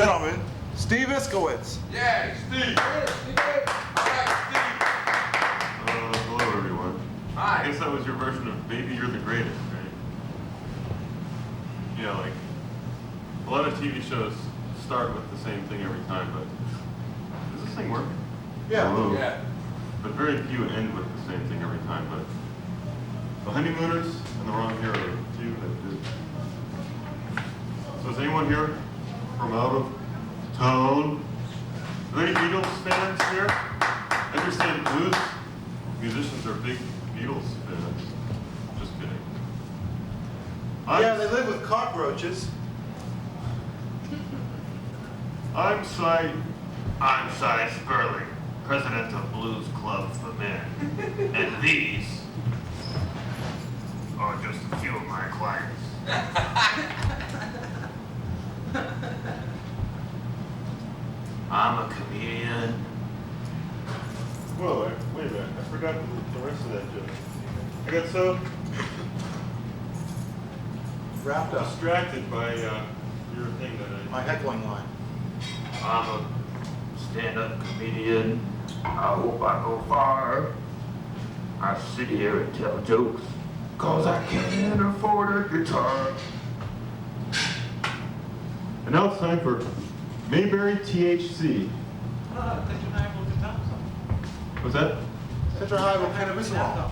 Gentlemen, Steve Iskovitz. Yeah, Steve. All right, Steve. Hello, everyone. Hi. I guess that was your version of Baby You're the Greatest, right? Yeah, like, a lot of TV shows start with the same thing every time, but does this thing work? Yeah. Hello. Yeah. But very few end with the same thing every time, but the honeymooners and the wrong hero are the two that do. So is anyone here from out of town? Are there any Beatles fans here? I understand blues musicians are big Beatles fans. Just kidding. Yeah, they live with cockroaches. I'm Cy Sperling, president of Blues Club for Men. And these are just a few of my clients. I'm a comedian. Whoa, wait a minute. I forgot the rest of that joke. I got so Wrapped up. distracted by your thing that My heckling line. I'm a stand-up comedian. I hope I go far. I sit here and tell jokes, 'cause I can't afford a guitar. And now it's time for Mayberry THC. What's that? Tetrahydrocannabinol.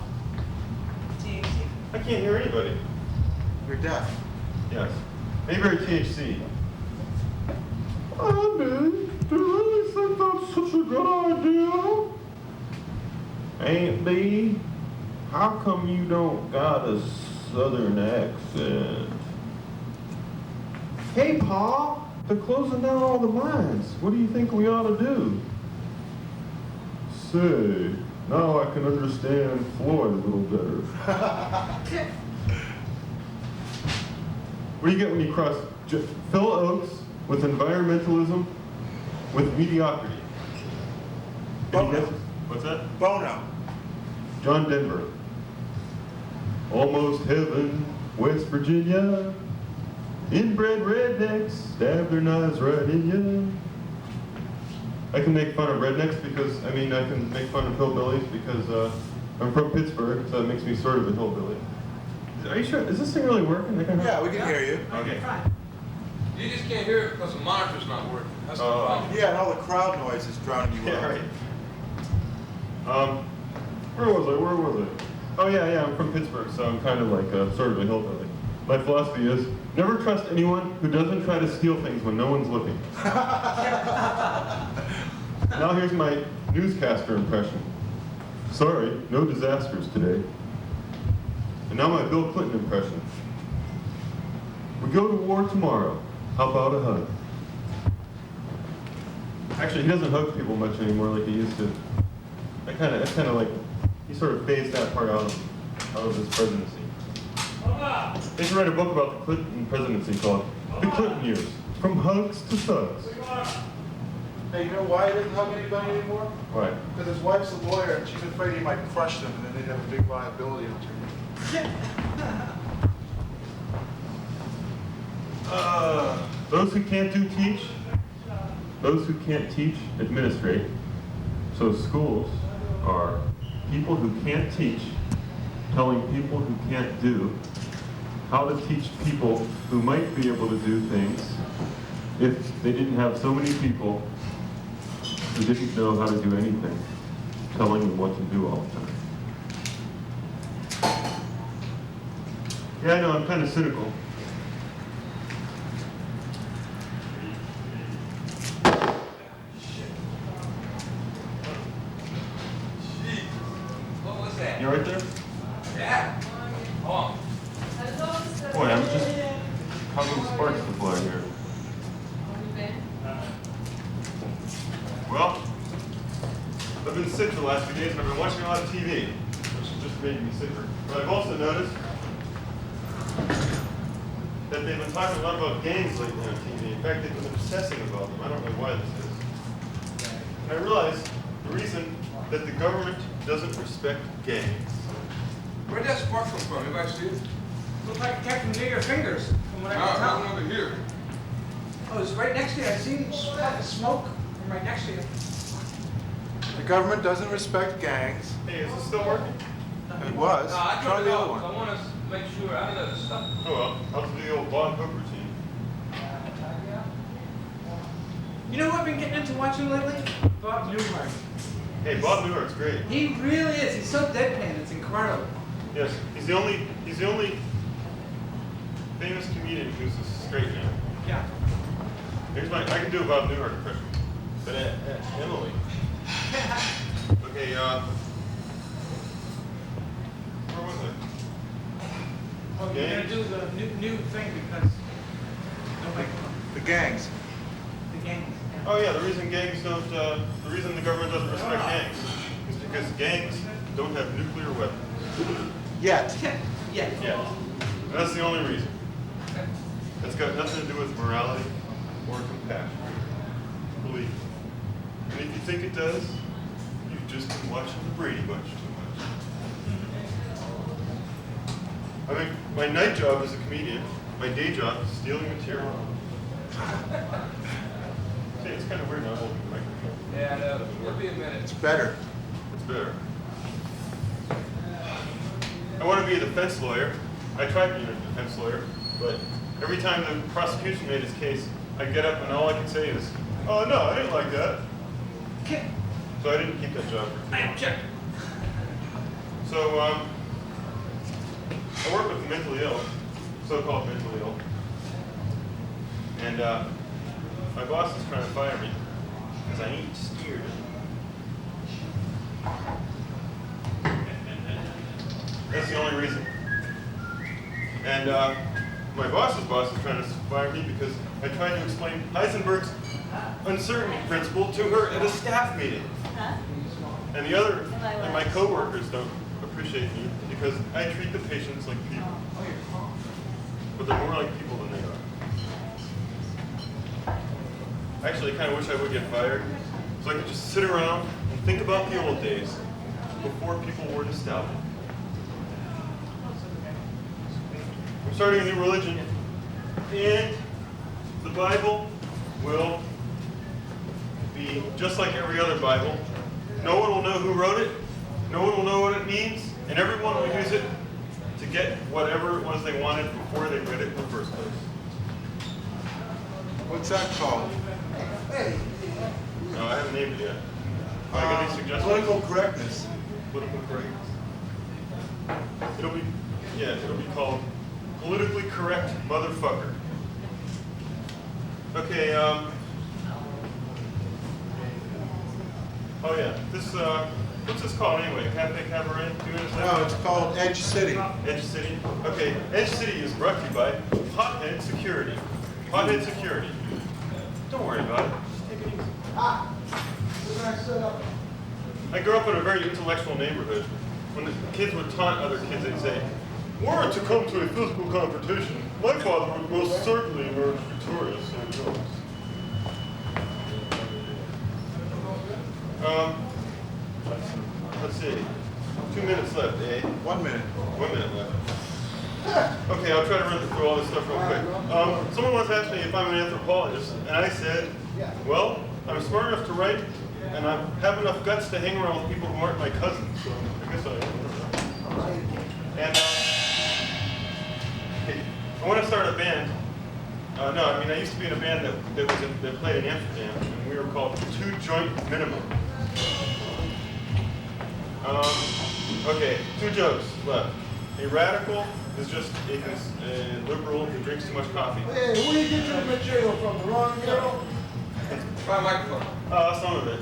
I can't hear anybody. You're deaf. Yes. Mayberry THC. Oh, man, do you really think that's such a good idea? Aunt B, how come you don't got a southern accent? Hey, Pa, they're closing down all the mines. What do you think we ought to do? Say, now I can understand Floyd a little better. What do you get when you cross Phil Oakes with environmentalism with mediocrity? Bono. What's that? Bono. John Denver. Almost heaven, West Virginia. Inbred rednecks stab their knives right in ya. I can make fun of rednecks because, I can make fun of hillbillies because I'm from Pittsburgh, so that makes me sort of a hillbilly. Are you sure? Is this thing really working? Yeah, we can hear you. Okay. You just can't hear it because the monitor's not working. That's the Oh. problem. Yeah, and all the crowd noise is drowning you Yeah, out. right. Where was I? Oh yeah, I'm from Pittsburgh, so I'm kind of like sort of a hillbilly. My philosophy is, never trust anyone who doesn't try to steal things when no one's looking. Now here's my newscaster impression. Sorry, no disasters today. And now my Bill Clinton impression. We go to war tomorrow. How about a hug? Actually, he doesn't hug people much anymore like he used to. I kind of like, he sort of phased that part out of his presidency. They should write a book about the Clinton presidency called The Clinton Years, From Hugs to Thugs. Hey, you know why he doesn't hug anybody anymore? Why? Because his wife's a lawyer and she's afraid he might crush them and then they'd have a big liability on him. Those who can't teach. Those who can't teach, administrate. So schools are people who can't teach, telling people who can't do how to teach people who might be able to do things if they didn't have so many people who didn't know how to do anything, telling them what to do all the time. Yeah, I know, I'm kind of cynical. What was that? You right there? Yeah. Oh. Boy, I'm just causing sparks to fly here. Well, I've been sick for the last few days and I've been watching a lot of TV, which has just made me sicker. But I've also noticed that they've been talking a lot about gangs lately on TV. In fact, they've been obsessing about them. I don't know why this is. And I realized the reason that the government doesn't respect gangs. Where'd that spark come from? Anybody see it? Looks like it came from near your fingers, from what I can No, tell. nothing over here. Oh, it's right next next to you. I seen smoke from right next to you. The government doesn't respect gangs. Hey, is this still working? It was. No, I Try turned it the off. other I one. want to make sure. I don't know the stuff. Oh well, I'll have to do the old Bob Hook routine. You know who I've been getting into watching lately? Bob Newhart. Hey, Bob Newark's great. He really is. He's so deadpan. It's incredible. Yes, he's the only famous comedian who's a straight man. Yeah. Here's I can do a Bob Newhart impression. But Emily. Okay, where was I? Oh, you're Gangs? gonna do the new thing because nobody. The gangs. The gangs. Yeah. Oh yeah, the reason the reason the government doesn't respect gangs is because gangs don't have nuclear weapons. Yet. Yeah. Yeah. That's the only reason. It's got nothing to do with morality or compassion. Believe me. And if you think it does, you've just been watching the Brady Bunch too much. I mean, my night job as a comedian, my day job is stealing material. See, it's kind of weird not holding the microphone. Yeah, no, it'll be a minute. It's better. It's better. I want to be a defense lawyer. I tried being a defense lawyer, but every time the prosecution made his case, I'd get up and all I could say is, "Oh no, I didn't like that." So I didn't keep that job for too I long. object. So I work with the mentally ill, so-called mentally ill, and my boss is trying to fire me because I ain't scared. That's the only reason. And my boss's boss is trying to fire me because I tried to explain Heisenberg's uncertainty principle to her at a staff meeting. And my coworkers don't appreciate me because I treat the patients like people. But they're more like people than they are. Actually, I kind of wish I would get fired so I could just sit around and think about the old days before people were nostalgic. I'm starting a new religion, and the Bible will be just like every other Bible. No one will know who wrote it, no one will know what it means, and everyone will use it to get whatever it was they wanted before they read it in the first place. What's that called? No, I haven't named it yet. I got any suggestions? Political correctness. Political correctness. It'll be called Politically Correct Motherfucker. Okay, oh yeah, this, what's this called anyway? Cafe Cabaret? 2 minutes left? No, it's called Edge City. Edge City? Okay, Edge City is brought to you by Hothead Security. Hothead Security. Don't worry about it. Just take it easy. I grew up in a very intellectual neighborhood. When the kids would taunt other kids, they'd say, "Were it to come to a physical confrontation, my father would most certainly emerge victorious." Let's see. 2 minutes left, eh? 1 minute. 1 minute left. Okay, I'll try to run through all this stuff real quick. Someone once asked me if I'm an anthropologist, and I said, well, I'm smart enough to write, and I have enough guts to hang around with people who aren't my cousins, so I guess I am. And I want to start a band. No, I mean, I used to be in a band that played in Amsterdam, and we were called Two Joint Minimum. Okay, 2 jokes left. A radical is just a liberal who drinks too much coffee. Hey, where you get your material from? The wrong girl? Try a microphone. Some of it.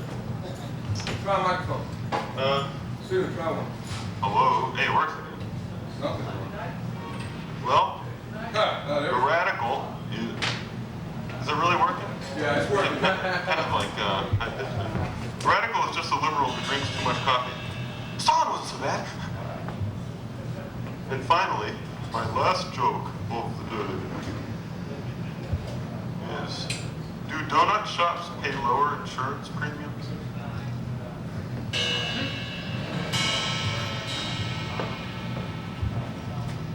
Try a microphone. Steven, try one. Hello? Hey, it works. Nothing. Well, There a we go. radical is it really working? Yeah, it's working. Kind of like, radical is just a liberal who drinks too much coffee. Stalin wasn't so bad. And finally, my last joke of the day is, do donut shops pay lower insurance premiums?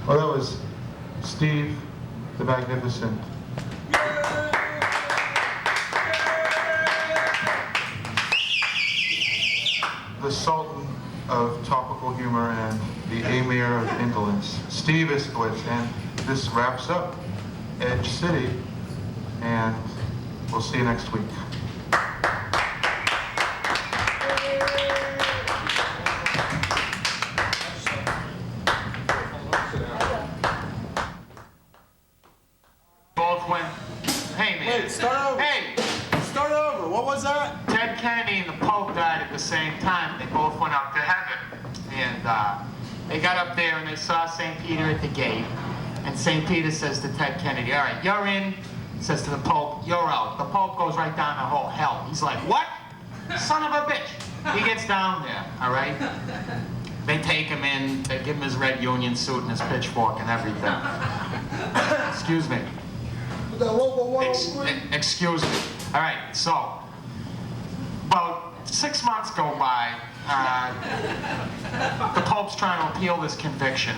Well, that was Steve the Magnificent. the Sultan of topical humor and the Emir of indolence, Steve Iskovitz, and this wraps up Edge City, and we'll see you next week. Both went, hey man. Wait, start over. Hey! Start over. What was that? Ted Kennedy and the Pope died at the same time. They both went up to heaven. And they got up there and they saw St. Peter at the gate. And St. Peter says to Ted Kennedy, all right, you're in. Says to the Pope, you're out. The Pope goes right down the whole hell. He's like, what? Son of a bitch. He gets down there, all right? They take him in. They give him his red union suit and his pitchfork and everything. Excuse me. The local 103? Excuse me. All right, so about 6 months go by. The Pope's trying to appeal this conviction,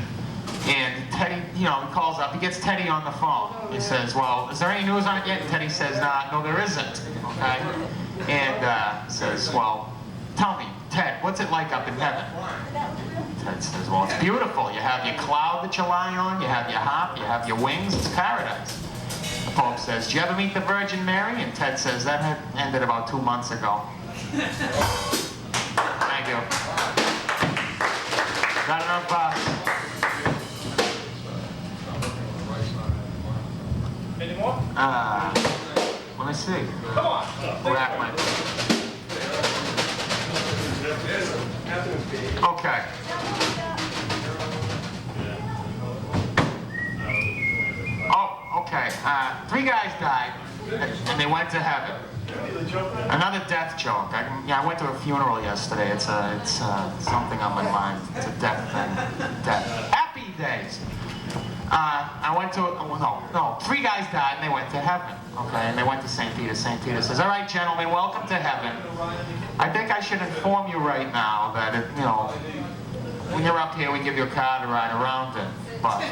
and Teddy, he calls up. He gets Teddy on the phone. He says, "Well, is there any news on it yet?" And Teddy says, "No, there isn't." Okay, and says, "Well, tell me, Ted, what's it like up in heaven?" Ted says, "Well, it's beautiful. You have your cloud that you lie on. You have your harp. You have your wings. It's paradise." The Pope says, "Did you ever meet the Virgin Mary?" And Ted says, "That had ended about 2 months ago." Thank you. Got enough Any more? let me see. Come on. Rack my... Okay. Oh, okay. 3 guys died, and they went to heaven. Another death joke. I went to a funeral yesterday. It's something on my mind. It's a death thing. Death. Happy days. I went to, 3 guys died and they went to heaven. Okay, and they went to St. Peter. St. Peter says, "All right, gentlemen, welcome to heaven. I think I should inform you right now that, when you're up here, we give you a car to ride around in. But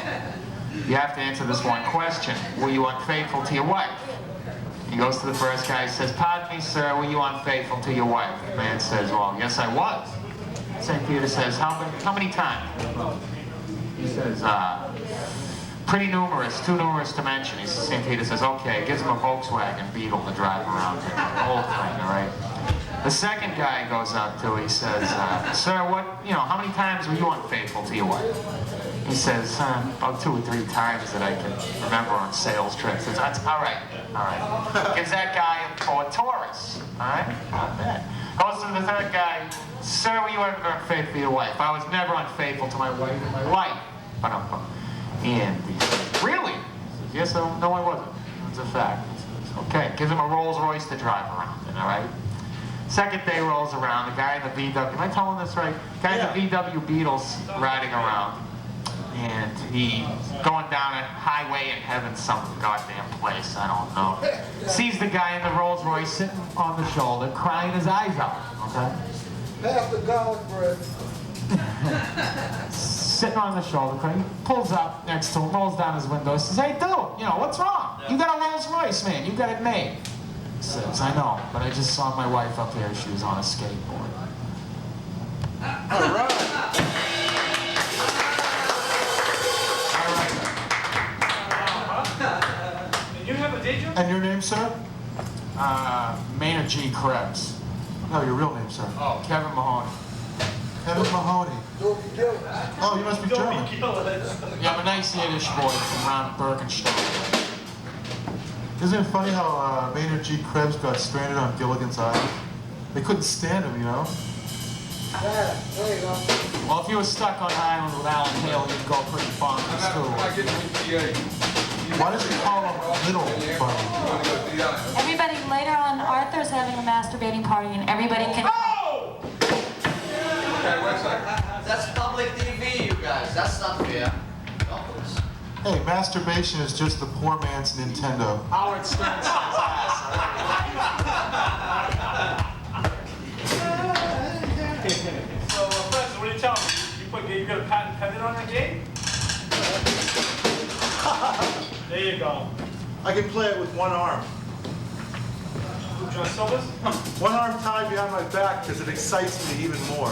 you have to answer this one question. Were you unfaithful to your wife?" He goes to the first guy, he says, "Pardon me, sir, were you unfaithful to your wife?" The man says, "Well, yes, I was." St. Peter says, how many times?" He says, "Pretty numerous, too numerous to mention." St. Peter says, "Okay," gives him a Volkswagen Beetle to drive around in. The whole thing, all right? The second guy goes up to, he says, "Sir, how many times were you unfaithful to your wife?" He says, "About 2 or 3 times that I can remember on sales trips." He says, "That's all right. Gives that guy a Ford Taurus. All right, not bad. Goes to the third guy, "Sir, were you ever unfaithful to your wife?" "I was never unfaithful to my wife in my life." And he says, "Really?" He says, "Yes, no, I wasn't. It's a fact." He says, "Okay." Gives him a Rolls Royce to drive around in, all right? Second day rolls around, the guy in the VW, am I telling this right? Guy in the VW Beetle's riding around. And he going down a highway in heaven, some goddamn place, I don't know. Sees the guy in the Rolls Royce sitting on the shoulder, crying his eyes out, okay? Pass the garlic bread. Sitting on the shoulder, crying. Pulls up next to him, rolls down his window, says, "Hey dude, what's wrong? You got a Rolls Royce, man, you got it made." He says, "I know, but I just saw my wife up here, she was on a skateboard." All right. You have a day job? And your name, sir? Maynard G. Krebs. No, your real name, sir. Oh, Kevin Mahoney. Kevin Mahoney. Don't be guilty. Oh, you must be German. Yeah, I'm a nice Yiddish boy from around Birkenstock. Isn't it funny how Maynard G. Krebs got stranded on Gilligan's Island? They couldn't stand him, Yeah, there you go. Well, if you were stuck on an island with Alan Hale, you'd go pretty bonkers too. Why does he call him Little Bunny? Everybody, later on, Arthur's having a masturbating party and everybody can... Oh! Okay, wait a second. That's public TV, you guys. That's not fair. Hey, masturbation is just the poor man's Nintendo. Howard Stern's ass. So, Francis, what do you tell me? You got a patent pending on that game? There you go. I can play it with one arm. Good You want Silvers? One arm tied behind my back because it excites me even more.